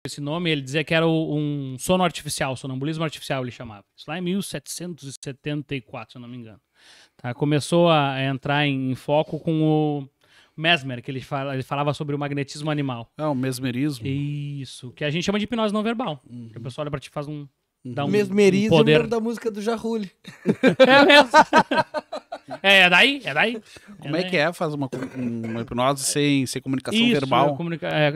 esse nome, ele dizia que era um sono artificial, sonambulismo artificial ele chamava. Isso lá em 1774, se eu não me engano. Tá? Começou a entrar em foco com o Mesmer, que ele falava sobre o magnetismo animal. O mesmerismo. Isso, que a gente chama de hipnose não verbal. Que a pessoa olha pra ti e faz dá um mesmerismo poder. da música do Jarulli. É mesmo. É daí? Como é que é? Faz uma hipnose sem comunicação Isso, verbal?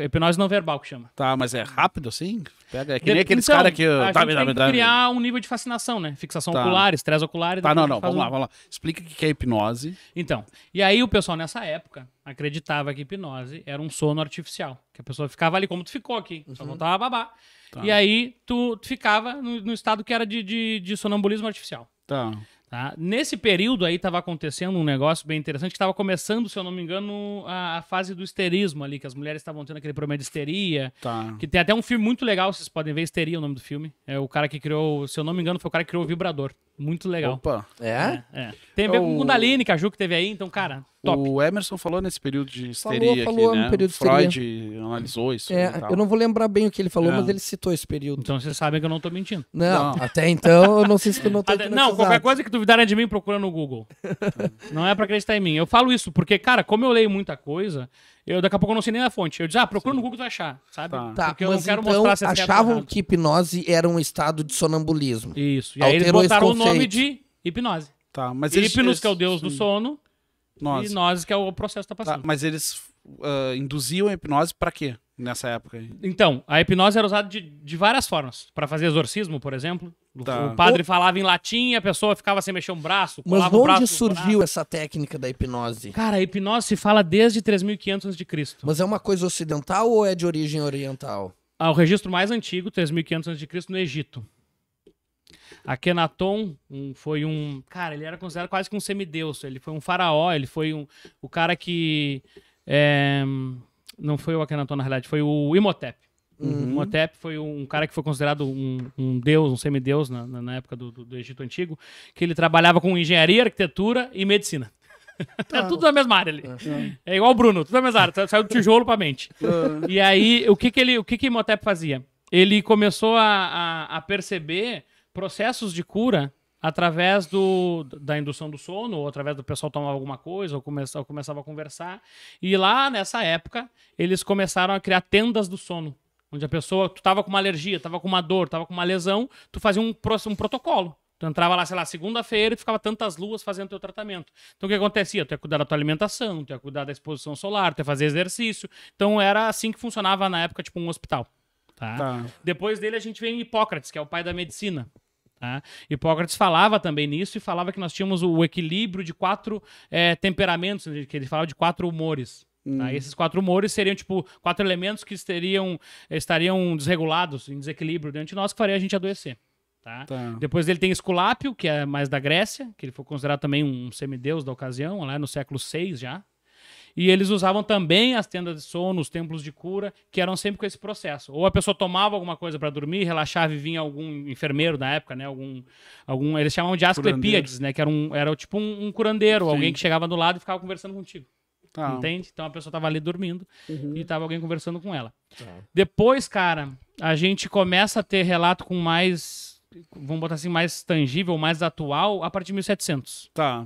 Hipnose não verbal que chama. Tá, mas é rápido assim? Pega, é que nem aqueles caras que... A gente tem que criar um nível de fascinação, né? Fixação ocular, estresse ocular. Tá, não, vamos lá. Explica o que é hipnose. Então, e aí o pessoal nessa época acreditava que hipnose era um sono artificial. Que a pessoa ficava ali como tu ficou aqui, só voltava a babar. Tá. E aí tu ficava no estado que era de sonambulismo artificial. Tá. Nesse período aí estava acontecendo um negócio bem interessante, que estava começando, se eu não me engano, a fase do histerismo ali, que as mulheres estavam tendo aquele problema de histeria. Tá. Que tem até um filme muito legal, vocês podem ver, Histeria, o nome do filme. É o cara que criou, se eu não me engano, foi o cara que criou o vibrador. Muito legal. Opa. É? Tem a ver com Kundalini, Caju, que teve aí, então, cara, top. O Emerson falou nesse período de histeria falou aqui, né? no período de Freud analisou isso. Eu não vou lembrar bem o que ele falou, mas ele citou esse período. Então vocês sabem que eu não tô mentindo. Não, até então eu não sei se tu não tá Não, qualquer coisa que duvidarem de mim, procura no Google. Não é pra acreditar em mim. Eu falo isso porque, cara, como eu leio muita coisa, daqui a pouco eu não sei nem a fonte. Eu digo, procura no Google, tu vai achar, sabe? Tá, porque eu mas não quero então mostrar se achavam que hipnose era um estado de sonambulismo. Isso. E aí eles botaram o nome de hipnose. Tá, mas Hipnos, que é o deus do sono, e nós, que é o processo que tá passando. Tá, mas eles induziam a hipnose pra quê nessa época aí? Então, a hipnose era usada de várias formas. Pra fazer exorcismo, por exemplo. Tá. O padre falava em latim, a pessoa ficava sem mexer um braço. Mas onde surgiu essa técnica da hipnose? Cara, a hipnose se fala desde 3500 a.C. Mas é uma coisa ocidental ou é de origem oriental? O registro mais antigo, 3500 a.C., no Egito. Akhenaton foi cara, ele era considerado quase que um semideus. Ele foi um faraó, ele foi o cara que... não foi o Akhenaton, na realidade, foi o Imhotep. Imhotep foi um cara que foi considerado um deus, um semideus na época do Egito Antigo, que ele trabalhava com engenharia, arquitetura e medicina. É tudo da mesma área ali. É igual o Bruno, tudo da mesma área. Saiu do tijolo pra mente. E aí, o que Imhotep fazia? Ele começou a perceber processos de cura através da indução do sono, ou através do pessoal tomar alguma coisa, ou começava a conversar. E lá, nessa época, eles começaram a criar tendas do sono, onde a pessoa, tu tava com uma alergia, tava com uma dor, tava com uma lesão, tu fazia um protocolo. Tu entrava lá, sei lá, segunda-feira e tu ficava tantas luas fazendo teu tratamento. Então o que acontecia? Tu ia cuidar da tua alimentação, tu ia cuidar da exposição solar, tu ia fazer exercício. Então era assim que funcionava na época, tipo um hospital. Tá? Depois dele a gente vem Hipócrates, que é o pai da medicina. Tá? Hipócrates falava também nisso e falava que nós tínhamos o equilíbrio de 4 temperamentos, que ele falava de 4 humores. Tá? E esses 4 humores seriam tipo 4 elementos que estariam desregulados, em desequilíbrio dentro de nós, que faria a gente adoecer. Tá? Depois dele tem Esculápio, que é mais da Grécia, que ele foi considerado também um semideus da ocasião, lá no século VI já. E eles usavam também as tendas de sono, os templos de cura, que eram sempre com esse processo. Ou a pessoa tomava alguma coisa para dormir, relaxava e vinha algum enfermeiro na época, né? Eles chamavam de Asclepíades, né? Que era tipo um curandeiro, alguém que chegava do lado e ficava conversando contigo. Entende? Então a pessoa tava ali dormindo e tava alguém conversando com ela. Depois, cara, a gente começa a ter relato com mais... Vamos botar assim, mais tangível, mais atual, a partir de 1700. Tá?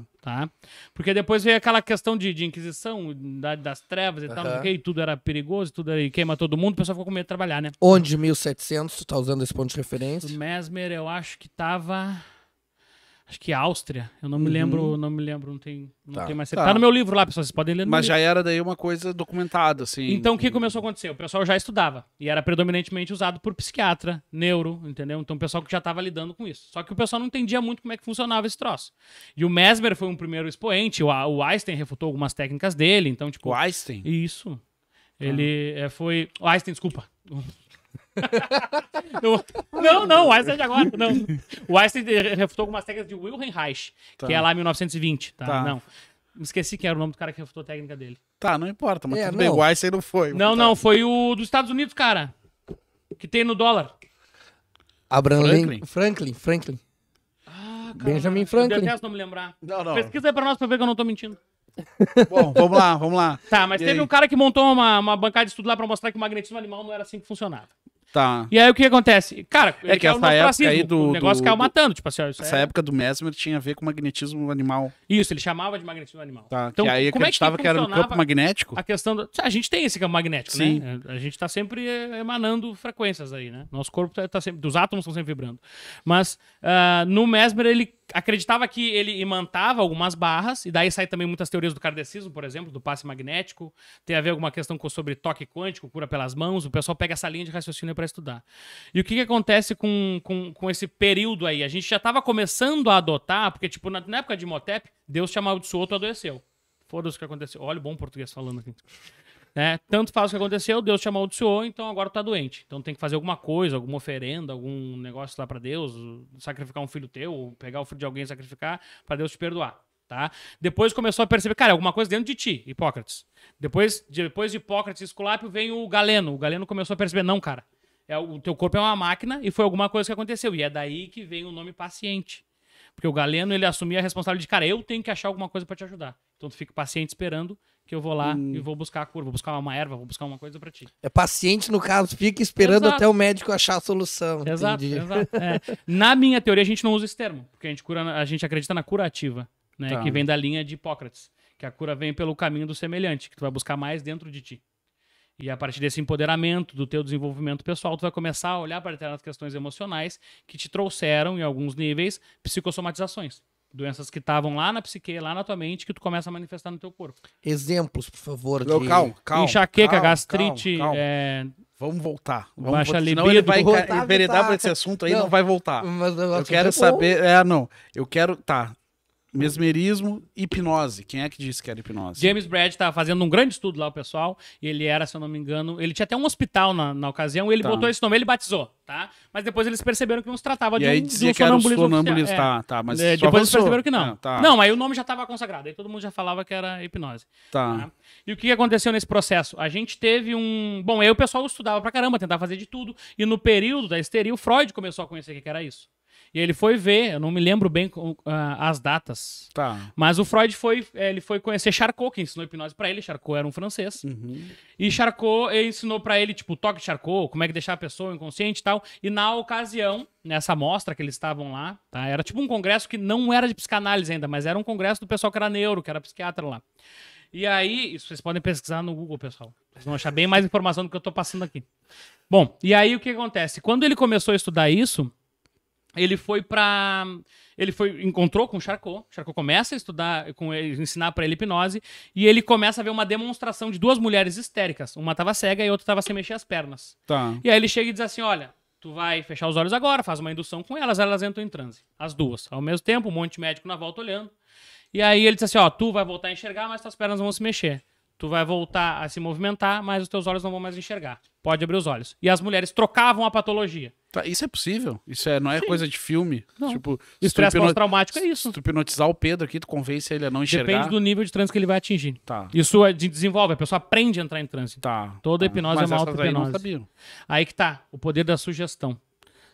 Porque depois veio aquela questão de Inquisição, das trevas e tal, e tudo era perigoso, tudo era, queima todo mundo, o pessoal ficou com medo de trabalhar, né? Onde 1700, tu tá usando esse ponto de referência? O Mesmer, eu acho que tava... Acho que Áustria. Eu não me lembro, não tem mais... Tá no meu livro lá, pessoal, vocês podem ler no Mas livro. já era daí uma coisa documentada, assim. Então o que começou a acontecer? O pessoal já estudava. E era predominantemente usado por psiquiatra, neuro, entendeu? Então o pessoal que já estava lidando com isso. Só que o pessoal não entendia muito como é que funcionava esse troço. E o Mesmer foi um primeiro expoente, o Einstein refutou algumas técnicas dele, então tipo... O Einstein? Isso. Ele foi... O Einstein, desculpa. Não, o Einstein é de agora, não. O Einstein refutou algumas técnicas de Wilhelm Reich, que é lá em 1920, Não, me esqueci quem era o nome do cara que refutou a técnica dele. Não importa, mas tudo bem, o Einstein não foi. Não, foi o dos Estados Unidos, cara, que tem no dólar. Franklin. Cara, Benjamin Franklin. Eu detesto não me lembrar. Não. Pesquisa aí pra nós pra ver que eu não tô mentindo. Bom, vamos lá. Tá, mas teve um cara que montou uma bancada de estudo lá pra mostrar que o magnetismo animal não era assim que funcionava. Tá. E aí o que acontece? Cara, É que caiu no essa época ostracismo, aí o negócio caiu matando, tipo assim, ó, isso Essa época do Mesmer tinha a ver com magnetismo animal. Isso, ele chamava de magnetismo animal. Tá. Então, que aí como é que acreditava que era no funcionava campo magnético. a questão a gente tem esse campo magnético, Sim. né? A gente tá sempre emanando frequências aí, né? Nosso corpo tá sempre, os átomos estão sempre vibrando. Mas no Mesmer ele acreditava que ele imantava algumas barras, e daí sai também muitas teorias do kardecismo, por exemplo, do passe magnético, tem a ver alguma questão sobre toque quântico, cura pelas mãos, o pessoal pega essa linha de raciocínio para estudar. E o que acontece com esse período aí? A gente já estava começando a adotar, porque tipo, na época de Imhotep, Deus te amaldiçoou, tu adoeceu. Foda-se o que aconteceu. Olha o bom português falando aqui. Tanto faz o que aconteceu, Deus te amaldiçoou, então agora tu tá doente. Então tem que fazer alguma coisa, alguma oferenda, algum negócio lá pra Deus, sacrificar um filho teu, ou pegar o filho de alguém e sacrificar pra Deus te perdoar, tá? Depois começou a perceber, cara, alguma coisa dentro de ti, Hipócrates. Depois de Hipócrates e Esculápio vem o Galeno. O Galeno começou a perceber, não, cara, o teu corpo é uma máquina e foi alguma coisa que aconteceu. E é daí que vem o nome paciente. Porque o Galeno, ele assumia a responsabilidade de, cara, eu tenho que achar alguma coisa pra te ajudar. Então tu fica paciente esperando que eu vou lá e vou buscar a cura, vou buscar uma erva, vou buscar uma coisa pra ti. É paciente, no caso, fica esperando Exato. até o médico achar a solução. Exato, entendi. exato. Na minha teoria, a gente não usa esse termo, porque a gente acredita na curativa, né? Tá. Que vem da linha de Hipócrates. Que a cura vem pelo caminho do semelhante, que tu vai buscar mais dentro de ti. E a partir desse empoderamento do teu desenvolvimento pessoal, tu vai começar a olhar para determinadas questões emocionais que te trouxeram, em alguns níveis, psicossomatizações. Doenças que estavam lá na psique, lá na tua mente, que tu começa a manifestar no teu corpo. Exemplos, por favor. Não, calma. Enxaqueca, gastrite, calma. Vamos voltar. Baixa Senão ele libido. vai Voltar, enveredar tá. pra esse assunto aí, Não. não vai voltar. Mas o Eu assunto quero é bom. saber... Eu quero... Tá. Mesmerismo, hipnose. Quem é que disse que era hipnose? James Brad estava fazendo um grande estudo lá, o pessoal, e ele era, se eu não me engano, ele tinha até um hospital na ocasião, e ele Tá. botou esse nome, ele batizou, tá? Mas depois eles perceberam que não se tratava E de aí um dizia que era o sonambulismo. oficial. Tá, mas Depois só eles avançou. perceberam que não. Tá. Não, aí o nome já estava consagrado, aí todo mundo já falava que era hipnose. Tá. E o que aconteceu nesse processo? A gente teve um... Bom, aí o pessoal estudava pra caramba, tentava fazer de tudo, e no período da histeria, o Freud começou a conhecer o que era isso. E ele foi ver, eu não me lembro bem as datas, Tá. mas o Freud ele foi conhecer Charcot, que ensinou hipnose pra ele. Charcot era um francês. E Charcot ensinou pra ele, tipo, o toque de Charcot, como é que deixar a pessoa inconsciente e tal. E na ocasião, nessa mostra que eles estavam lá, tá? Era tipo um congresso que não era de psicanálise ainda, mas era um congresso do pessoal que era neuro, que era psiquiatra lá. E aí, isso vocês podem pesquisar no Google, pessoal. Vocês vão achar bem mais informação do que eu tô passando aqui. Bom, e aí o que acontece? Quando ele começou a estudar isso, encontrou com o Charcot. Charcot começa a estudar, ensinar pra ele hipnose, e ele começa a ver uma demonstração de duas mulheres histéricas. Uma tava cega e a outra tava sem mexer as pernas. Tá. E aí ele chega e diz assim, olha, tu vai fechar os olhos agora, faz uma indução com elas entram em transe. As duas. Ao mesmo tempo, um monte de médico na volta olhando. E aí ele diz assim, ó, tu vai voltar a enxergar, mas tuas pernas vão se mexer. Tu vai voltar a se movimentar, mas os teus olhos não vão mais enxergar. Pode abrir os olhos. E as mulheres trocavam a patologia. Tá, isso é possível? Isso não é Sim. coisa de filme? Não. Tipo, Estresse pós-traumático é isso. Se tu hipnotizar o Pedro aqui, tu convence ele a não enxergar? Depende do nível de transe que ele vai atingir. Tá. Isso desenvolve, a pessoa aprende a entrar em transe. Tá. Toda hipnose Mas é uma essas aí não auto-hipnose. sabiam. Aí que tá, o poder da sugestão.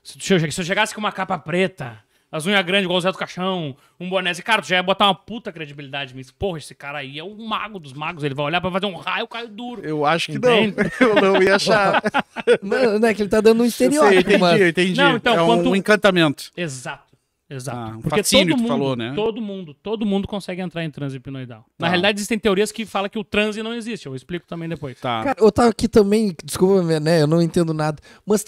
Se eu chegasse com uma capa preta, as unhas grandes igual o Zé do Caixão, um boné, esse cara, tu já ia botar uma puta credibilidade. Mas, porra, esse cara aí é o mago dos magos, ele vai olhar pra fazer um raio, cai duro. Eu acho que Entende? não. Eu não ia achar. Não é que ele tá dando um estereótipo, mas... Eu entendi. Não, então, é quando um encantamento. Exato. Um Porque fascínio todo que mundo, tu falou, né? todo mundo consegue entrar em transe hipnoidal. Na Tá. realidade, existem teorias que falam que o transe não existe. Eu explico também depois. Tá. Cara, eu tava aqui também, desculpa, né, eu não entendo nada, mas